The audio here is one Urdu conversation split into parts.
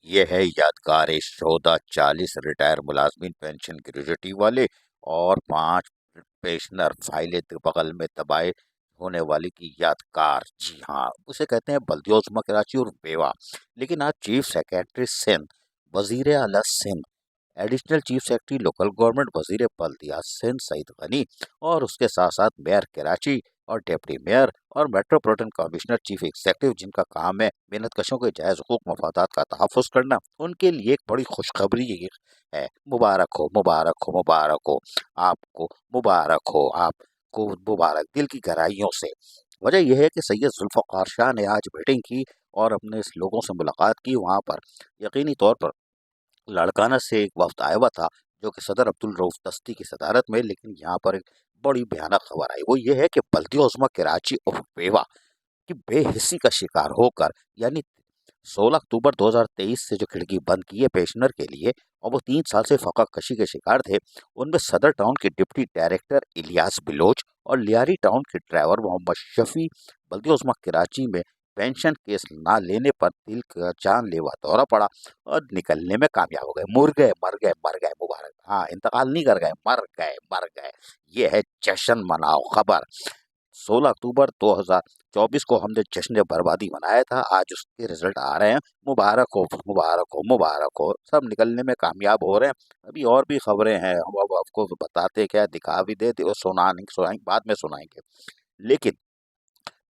یہ ہے یادگار شہدا 40 ریٹائر ملازمین پینشن گریجویٹی والے اور 5 پینشنر فائلیں بغل میں دبائے ہونے والی کی یادگار. جی ہاں، اسے کہتے ہیں بلدیہ عظمیٰ کراچی اور بیوہ. لیکن آج چیف سیکریٹری سندھ، وزیر اعلیٰ Sindh, additional chief secretary local government, وزیر بلدیہ سندھ سعید غنی اور اس کے ساتھ ساتھ میئر کراچی اور ڈپٹی میئر اور میٹروپولیٹن کمشنر چیف ایگزیکٹو، جن کا کام ہے محنت کشوں کے جائز حقوق مفادات کا تحفظ کرنا، ان کے لیے ایک بڑی خوشخبری ہے. مبارک ہو، مبارک ہو، مبارک ہو آپ کو، مبارک ہو آپ کو، مبارک دل کی گہرائیوں سے. وجہ یہ ہے کہ سید ذوالفقار شاہ نے آج میٹنگ کی اور اپنے لوگوں سے ملاقات کی. وہاں پر یقینی طور پر لاڑکانہ سے ایک وفد آیا ہوا تھا جو کہ صدر عبدالرؤف دستی کی صدارت میں. لیکن یہاں پر ایک بڑی بھیانک خبر آئی، وہ یہ ہے کہ بلدیہ عظمیٰ کراچی اور بیوہ کی بے حسی کا شکار ہو کر، یعنی 16 اکتوبر 2023 سے جو کھڑکی بند کی ہے پینشنر کے لیے، اور وہ 3 سال سے فقہ کشی کے شکار تھے، ان میں صدر ٹاؤن کے ڈپٹی ڈائریکٹر الیاس بلوچ اور لیاری ٹاؤن کے ڈرائیور محمد شفیع بلدیہ عظمیٰ کراچی میں پینشن کیس نہ لینے پر دل کا جان لیوا دورہ پڑا اور نکلنے میں کامیاب ہو گئے. مر گئے، مر گئے، مر گئے، مبارک. ہاں، انتقال نہیں کر گئے، مر گئے، مر گئے. یہ ہے جشن مناؤ خبر. 16 اکتوبر 2024 کو ہم نے جشن بربادی منایا تھا، آج اس کے رزلٹ آ رہے ہیں. مبارک ہو، مبارک ہو، مبارک ہو. سب نکلنے میں کامیاب ہو رہے ہیں. ابھی اور بھی خبریں ہیں، ہم اب آپ کو بتاتے کیا، دکھا بھی دے سنائیں بعد میں سنائیں گے. لیکن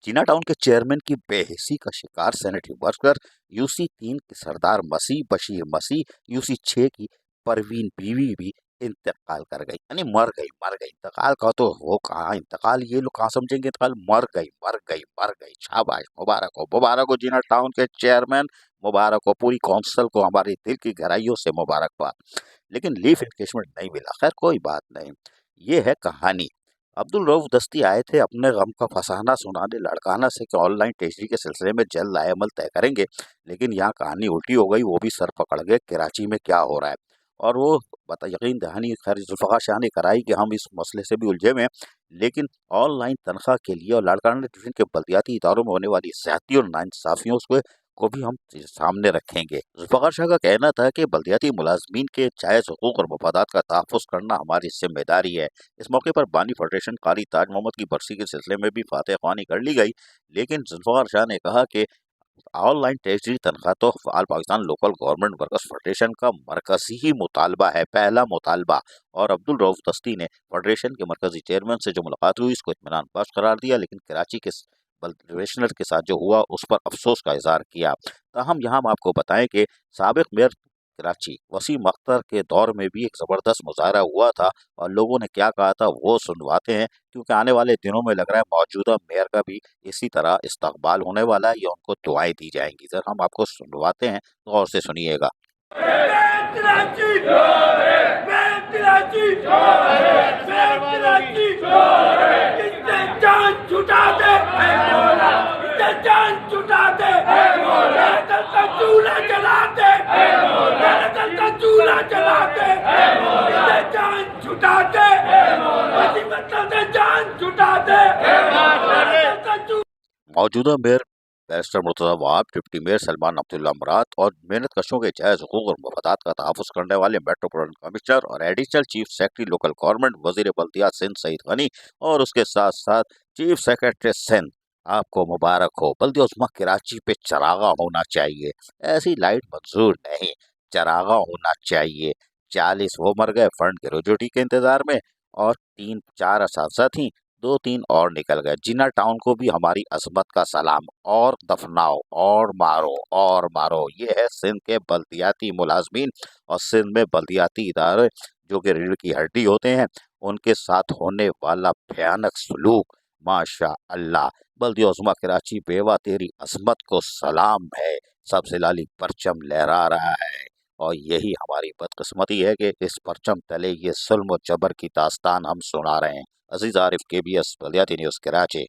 چینا ٹاؤن کے چیئرمین کی بے حسی کا شکار سینیٹری ورکر، یو سی 3 کی سردار مسیح بشیر مسیح، یو سی 6 کی پروین بیوی بھی انتقال کر گئی. یعنی مر گئی، مر گئی. انتقال کا تو وہ کہاں انتقال، یہ لوگ کہاں سمجھیں گے انتقال. مر گئی، مر گئی، مر گئی. شاباش، مبارک ہو، مبارک ہو چینا ٹاؤن کے چیئرمین، مبارک ہو. پوری کونسل کو ہماری دل کی گہرائیوں سے مبارکباد. لیکن لیف انکیشمنٹ نہیں ملا. خیر کوئی بات نہیں. یہ ہے کہانی. عبدالرؤف دستی آئے تھے اپنے غم کا فسانہ سنانے لاڑکانہ سے کہ آن لائن ٹیسٹری کے سلسلے میں جلد لائے عمل طے کریں گے. لیکن یہاں کہانی الٹی ہو گئی. وہ بھی سر پکڑ گئے کراچی میں کیا ہو رہا ہے. اور وہ یقین دہانی خیر ذوالفقار شاہ نے کرائی کہ ہم اس مسئلے سے بھی الجھے ہوئے ہیں. لیکن آن لائن تنخواہ کے لیے اور لاڑکانہ ڈویژن کے بلدیاتی اداروں میں ہونے والی زیادتی اور ناانصافیوں کو بھی ہم سامنے رکھیں گے. ذوالفقار شاہ کا کہنا تھا کہ بلدیاتی ملازمین کے جائز حقوق اور مفادات کا تحفظ کرنا ہماری ذمہ داری ہے. اس موقع پر بانی فیڈریشن قاری تاج محمد کی برسی کے سلسلے میں بھی فاتح خوانی کر لی گئی. لیکن ذوالفقار شاہ نے کہا کہ آن لائن ٹیسٹری تنخواہ تو All Pakistan local government workers federation کا مرکزی ہی مطالبہ ہے، پہلا مطالبہ. اور عبدالرؤف دستی نے فیڈریشن کے مرکزی چیئرمین سے جو ملاقات ہوئی اس کو اطمینان بخش قرار دیا. لیکن کراچی کے کمشنر کے ساتھ جو ہوا اس پر افسوس کا اظہار کیا. تاہم یہاں ہم آپ کو بتائیں کہ سابق میئر کراچی وسیم اختر کے دور میں بھی ایک زبردست مظاہرہ ہوا تھا اور لوگوں نے کیا کہا تھا وہ سنواتے ہیں، کیونکہ آنے والے دنوں میں لگ رہا ہے موجودہ میئر کا بھی اسی طرح استقبال ہونے والا ہے یا ان کو دعائیں دی جائیں گی. ذرا ہم آپ کو سنواتے ہیں، غور سے سنیے گا. موجودہ میئر بیرسٹر مرتضیٰ وہاب، ڈپٹی میئر سلمان عبداللہ مراد اور محنت کشوں کے جائز حقوق اور مفادات کا تحفظ کرنے والے میٹروپولیٹن کمشنر اور additional chief secretary local government وزیر بلدیہ سندھ سعید غنی اور اس کے ساتھ ساتھ چیف سیکریٹری سندھ، آپ کو مبارک ہو. بلدیہ عظمیٰ کراچی پہ چراغاں ہونا چاہیے، ایسی لائٹ منظور نہیں، چراغاں ہونا چاہیے. 40 وہ مر گئے فنڈ گریجویٹی کے انتظار میں اور 3-4 اساتذہ تھیں، 2-3 اور نکل گئے. جینا ٹاؤن کو بھی ہماری عظمت کا سلام، اور دفناؤ اور مارو اور مارو. یہ ہے سندھ کے بلدیاتی ملازمین اور سندھ میں بلدیاتی ادارے جو کہ ریڑھ کی ہڈی ہوتے ہیں، ان کے ساتھ ہونے والا بھیانک سلوک. ماشاء اللہ. بلدیہ عظمیٰ کراچی بیوہ تیری عظمت کو سلام ہے. سب سے لالی پرچم لہرا رہا ہے اور یہی ہماری بدقسمتی ہے کہ اس پرچم تلے یہ ظلم و جبر کی داستان ہم سنا رہے ہیں. عزیز عارف، KBS بلدیاتی نیوز کراچی.